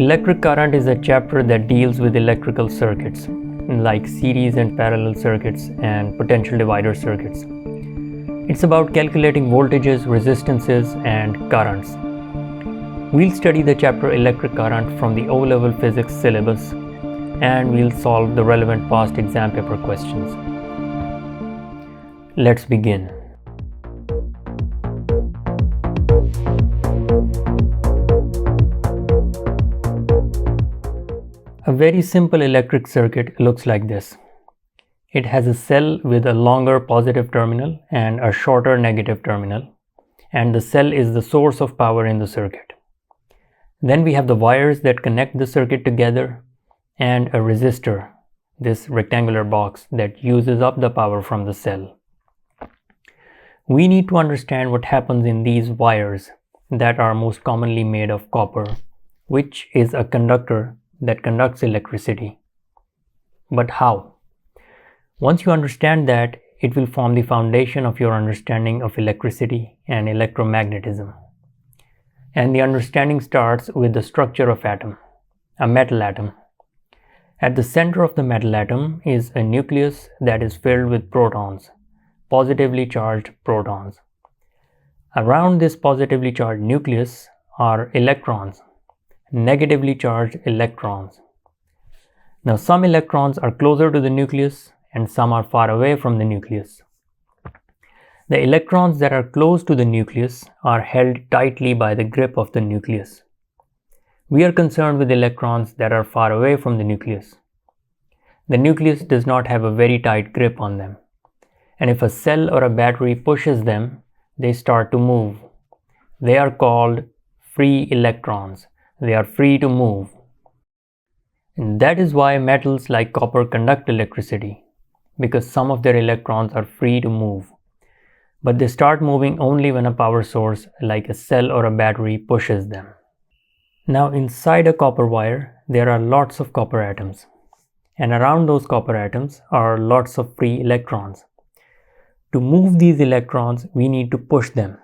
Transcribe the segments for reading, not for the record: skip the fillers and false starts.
Electric current is a chapter that deals with electrical circuits, like series and parallel circuits and potential divider circuits. It's about calculating voltages, resistances, and currents. We'll study the chapter Electric Current from the O-level physics syllabus, and we'll solve the relevant past exam paper questions. Let's begin. A very simple electric circuit looks like this. It has a cell with a longer positive terminal and a shorter negative terminal, and the cell is the source of power in the circuit. Then we have the wires that connect the circuit together and a resistor, this rectangular box that uses up the power from the cell. We need to understand what happens in these wires that are most commonly made of copper, which is a conductor that conducts electricity. But how? Once you understand that, it will form the foundation of your understanding of electricity and electromagnetism. And the understanding starts with the structure of atom, a metal atom. At the center of the metal atom is a nucleus that is filled with protons, positively charged protons. Around this positively charged nucleus are electrons, negatively charged electrons. Now, some electrons are closer to the nucleus and some are far away from the nucleus. The electrons that are close to the nucleus are held tightly by the grip of the nucleus. We are concerned with electrons that are far away from the nucleus. The nucleus does not have a very tight grip on them, and if a cell or a battery pushes them, they start to move. They are called free electrons. They are free to move. And that is why metals like copper conduct electricity, because some of their electrons are free to move. But they start moving only when a power source like a cell or a battery pushes them. Now, inside a copper wire, there are lots of copper atoms. And around those copper atoms are lots of free electrons. To move these electrons, we need to push them.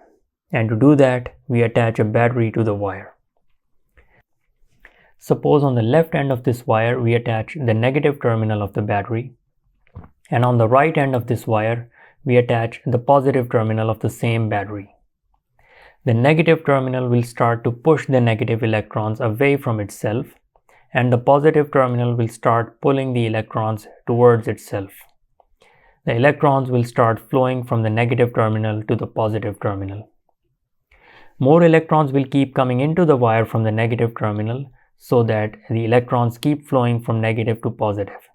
And to do that, we attach a battery to the wire. Suppose on the left end of this wire, we attach the negative terminal of the battery. And on the right end of this wire, we attach the positive terminal of the same battery. The negative terminal will start to push the negative electrons away from itself, and the positive terminal will start pulling the electrons towards itself. The electrons will start flowing from the negative terminal to the positive terminal. More electrons will keep coming into the wire from the negative terminal so that the electrons keep flowing from negative to positive.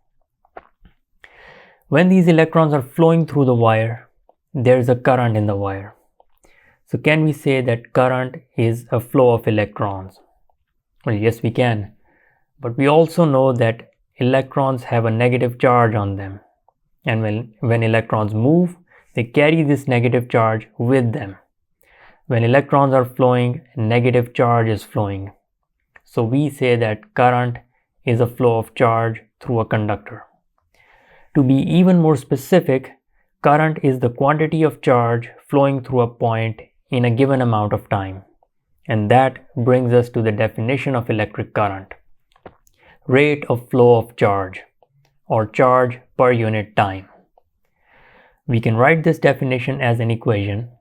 When these electrons are flowing through the wire, there is a current in the wire. So can we say that current is a flow of electrons? Well, yes, we can. But we also know that electrons have a negative charge on them. And when electrons move, they carry this negative charge with them. When electrons are flowing, negative charge is flowing. So we say that current is a flow of charge through a conductor. To be even more specific, current is the quantity of charge flowing through a point in a given amount of time. And that brings us to the definition of electric current. Rate of flow of charge, or charge per unit time. We can write this definition as an equation.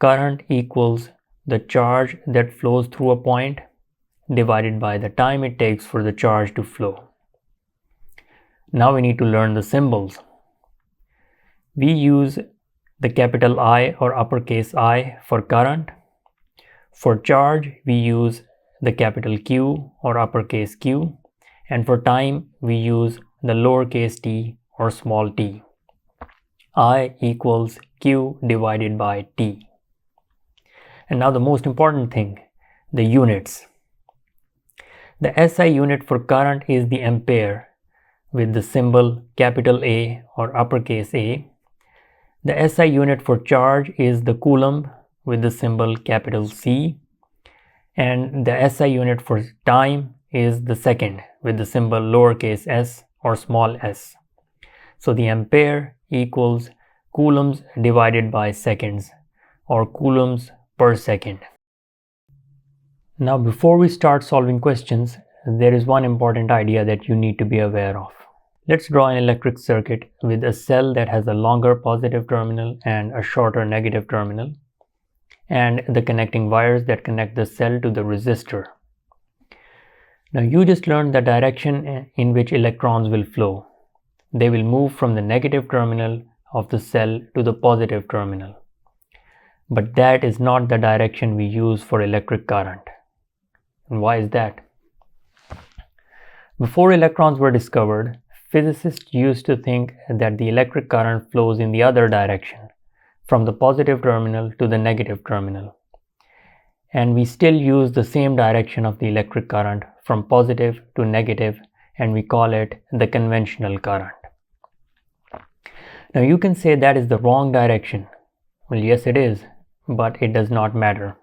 Current equals the charge that flows through a point divided by the time it takes for the charge to flow. Now we need to learn the symbols. We use the capital I or uppercase I for current. For charge, we use the capital Q or uppercase Q. And for time, we use the lowercase t or small t. I equals Q divided by T. And now the most important thing, the units. The SI unit for current is the ampere with the symbol capital A or uppercase A. The SI unit for charge is the coulomb with the symbol capital C. And the SI unit for time is the second with the symbol lowercase s or small s. So the ampere equals coulombs divided by seconds, or coulombs per second. Now, before we start solving questions, there is one important idea that you need to be aware of. Let's draw an electric circuit with a cell that has a longer positive terminal and a shorter negative terminal, and the connecting wires that connect the cell to the resistor. Now, you just learned the direction in which electrons will flow. They will move from the negative terminal of the cell to the positive terminal. But that is not the direction we use for electric current. And why is that? Before electrons were discovered, physicists used to think that the electric current flows in the other direction, from the positive terminal to the negative terminal. And we still use the same direction of the electric current from positive to negative, and we call it the conventional current. Now you can say that is the wrong direction. Well, yes it is, but it does not matter.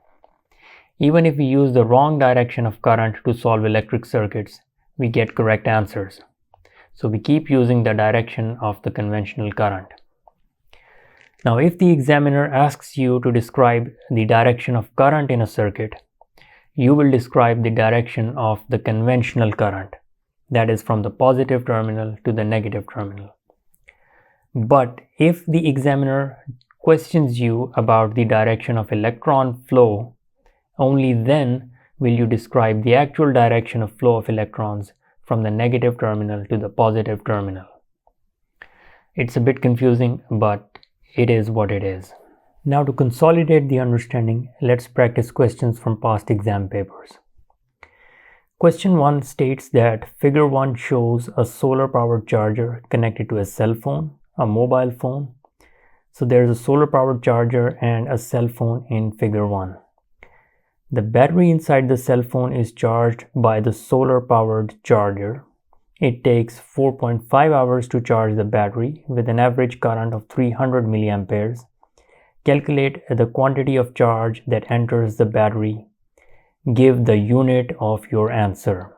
Even if we use the wrong direction of current to solve electric circuits, we get correct answers. So we keep using the direction of the conventional current. Now, if the examiner asks you to describe the direction of current in a circuit, you will describe the direction of the conventional current, that is from the positive terminal to the negative terminal. But if the examiner questions you about the direction of electron flow, only then will you describe the actual direction of flow of electrons from the negative terminal to the positive terminal. It's a bit confusing, but it is what it is. Now, to consolidate the understanding, let's practice questions from past exam papers. Question 1 states that figure 1 shows a solar powered charger connected to a cell phone, a mobile phone. So there's a solar powered charger and a cell phone in figure 1. The battery inside the cell phone is charged by the solar powered charger. It takes 4.5 hours to charge the battery with an average current of 300 milliamperes. Calculate the quantity of charge that enters the battery. Give the unit of your answer.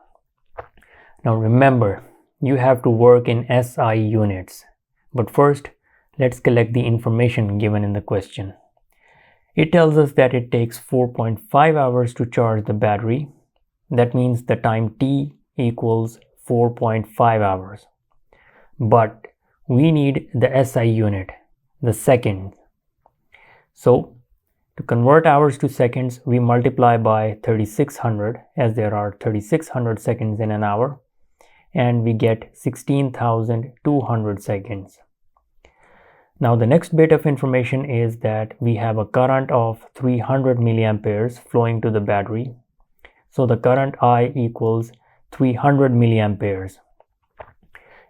Now remember, you have to work in SI units. But first, let's collect the information given in the question. It tells us that it takes 4.5 hours to charge the battery. That means the time t equals 4.5 hours. But we need the SI unit, the seconds. So, to convert hours to seconds, we multiply by 3600, as there are 3600 seconds in an hour, and we get 16,200 seconds. Now the next bit of information is that we have a current of 300 milliamperes flowing to the battery. So the current I equals 300 milliamperes.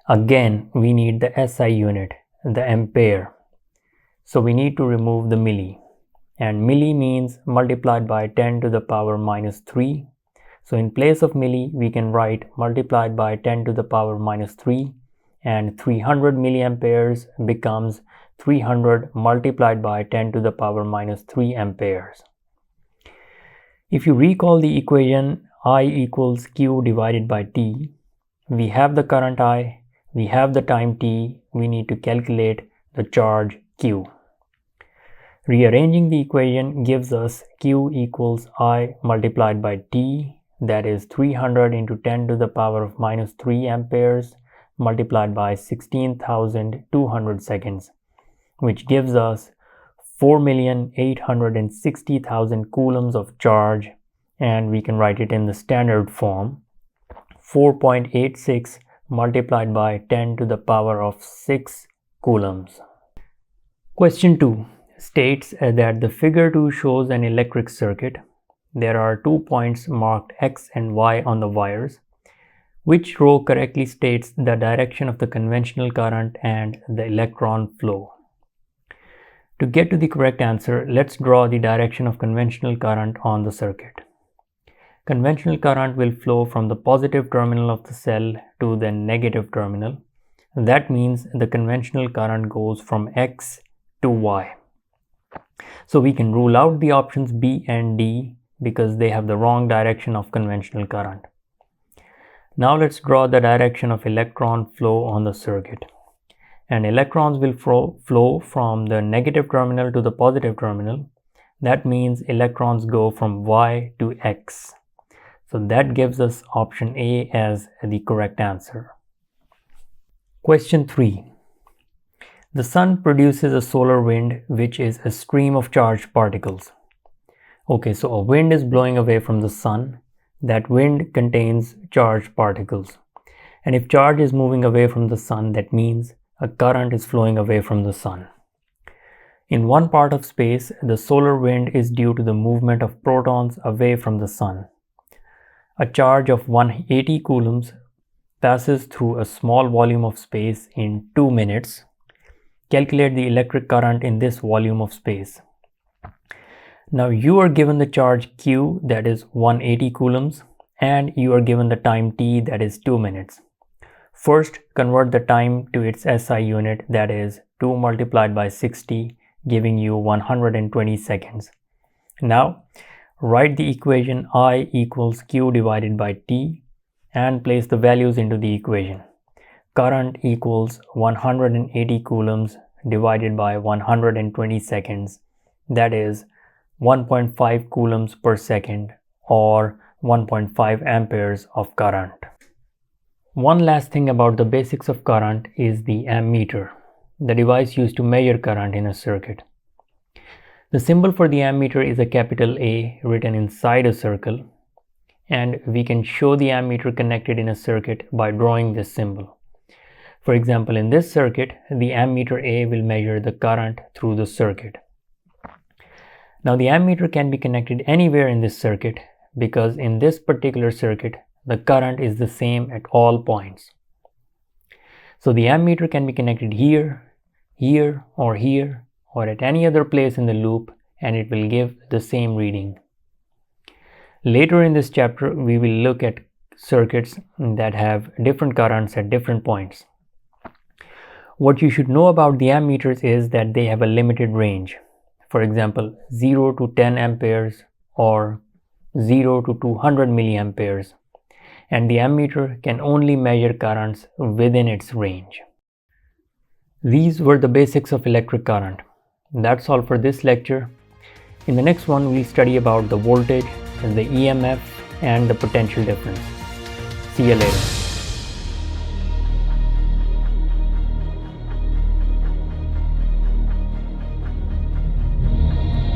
Again, we need the SI unit, the ampere. So we need to remove the milli. And milli means multiplied by 10 to the power minus 3. So in place of milli, we can write multiplied by 10 to the power minus 3. And 300 milliamperes becomes 300 multiplied by 10 to the power minus 3 amperes. If you recall the equation I equals Q divided by T, we have the current I, we have the time T, we need to calculate the charge Q. Rearranging the equation gives us Q equals I multiplied by T, that is 300 into 10 to the power of minus 3 amperes multiplied by 16,200 seconds, which gives us 4,860,000 coulombs of charge, and we can write it in the standard form, 4.86 multiplied by 10 to the power of 6 coulombs. Question 2 states that the figure 2 shows an electric circuit. There are 2 points marked X and Y on the wires. Which row correctly states the direction of the conventional current and the electron flow? To get to the correct answer, let's draw the direction of conventional current on the circuit. Conventional current will flow from the positive terminal of the cell to the negative terminal. That means the conventional current goes from X to Y. So we can rule out the options B and D because they have the wrong direction of conventional current. Now let's draw the direction of electron flow on the circuit. And electrons will flow from the negative terminal to the positive terminal. That means electrons go from Y to X. So that gives us option A as the correct answer. Question 3. The sun produces a solar wind, which is a stream of charged particles. Okay, so a wind is blowing away from the sun. That wind contains charged particles. And if charge is moving away from the sun, that means a current is flowing away from the sun. In one part of space, the solar wind is due to the movement of protons away from the sun. A charge of 180 coulombs passes through a small volume of space in 2 minutes. Calculate the electric current in this volume of space. Now you are given the charge Q, that is 180 coulombs, and you are given the time T, that is 2 minutes. First, convert the time to its SI unit, that is 2 multiplied by 60, giving you 120 seconds. Now, write the equation I equals Q divided by T and place the values into the equation. Current equals 180 coulombs divided by 120 seconds, that is 1.5 coulombs per second or 1.5 amperes of current. One last thing about the basics of current is the ammeter, the device used to measure current in a circuit. The symbol for the ammeter is a capital A written inside a circle, and we can show the ammeter connected in a circuit by drawing this symbol. For example, in this circuit, the ammeter A will measure the current through the circuit. Now the ammeter can be connected anywhere in this circuit because in this particular circuit, the current is the same at all points. So the ammeter can be connected here, here, or at any other place in the loop, and it will give the same reading. Later in this chapter, we will look at circuits that have different currents at different points. What you should know about the ammeters is that they have a limited range. For example, 0 to 10 amperes or 0 to 200 milliamperes, and the ammeter can only measure currents within its range. These were the basics of electric current. That's all for this lecture. In the next one, we'll study about the voltage, the EMF, and the potential difference. See you later.